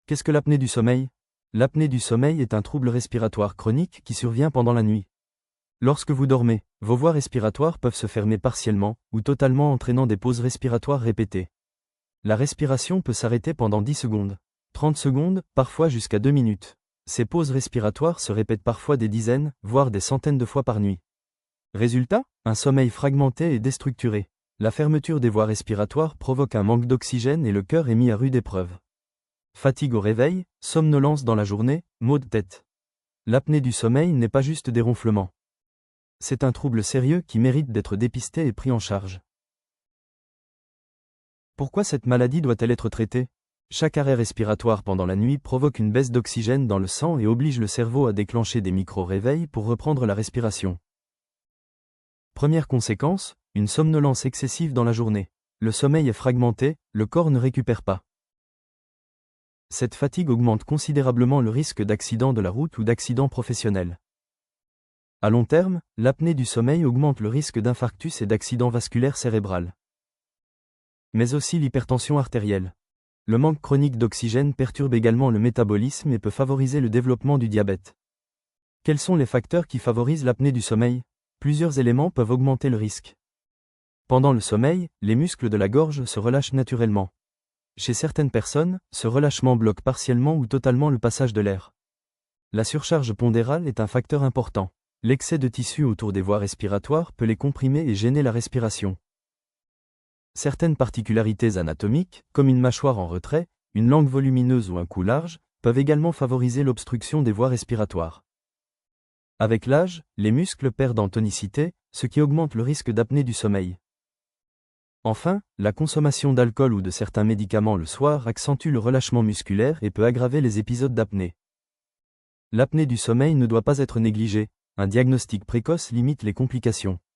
Qu'est-ce que l'apnée du sommeil? L'apnée du sommeil est un trouble respiratoire chronique qui survient pendant la nuit. Lorsque vous dormez, vos voies respiratoires peuvent se fermer partiellement ou totalement entraînant des pauses respiratoires répétées. La respiration peut s'arrêter pendant 10 secondes, 30 secondes, parfois jusqu'à 2 minutes. Ces pauses respiratoires se répètent parfois des dizaines, voire des centaines de fois par nuit. Résultat, un sommeil fragmenté et déstructuré. La fermeture des voies respiratoires provoque un manque d'oxygène et le cœur est mis à rude épreuve. Fatigue au réveil, somnolence dans la journée, maux de tête. L'apnée du sommeil n'est pas juste des ronflements. C'est un trouble sérieux qui mérite d'être dépisté et pris en charge. Pourquoi cette maladie doit-elle être traitée? Chaque arrêt respiratoire pendant la nuit provoque une baisse d'oxygène dans le sang et oblige le cerveau à déclencher des micro-réveils pour reprendre la respiration. Première conséquence, une somnolence excessive dans la journée. Le sommeil est fragmenté, le corps ne récupère pas. Cette fatigue augmente considérablement le risque d'accident de la route ou d'accident professionnel. À long terme, l'apnée du sommeil augmente le risque d'infarctus et d'accident vasculaire cérébral. Mais aussi l'hypertension artérielle. Le manque chronique d'oxygène perturbe également le métabolisme et peut favoriser le développement du diabète. Quels sont les facteurs qui favorisent l'apnée du sommeil? Plusieurs éléments peuvent augmenter le risque. Pendant le sommeil, les muscles de la gorge se relâchent naturellement. Chez certaines personnes, ce relâchement bloque partiellement ou totalement le passage de l'air. La surcharge pondérale est un facteur important. L'excès de tissu autour des voies respiratoires peut les comprimer et gêner la respiration. Certaines particularités anatomiques, comme une mâchoire en retrait, une langue volumineuse ou un cou large, peuvent également favoriser l'obstruction des voies respiratoires. Avec l'âge, les muscles perdent en tonicité, ce qui augmente le risque d'apnée du sommeil. Enfin, la consommation d'alcool ou de certains médicaments le soir accentue le relâchement musculaire et peut aggraver les épisodes d'apnée. L'apnée du sommeil ne doit pas être négligée, un diagnostic précoce limite les complications.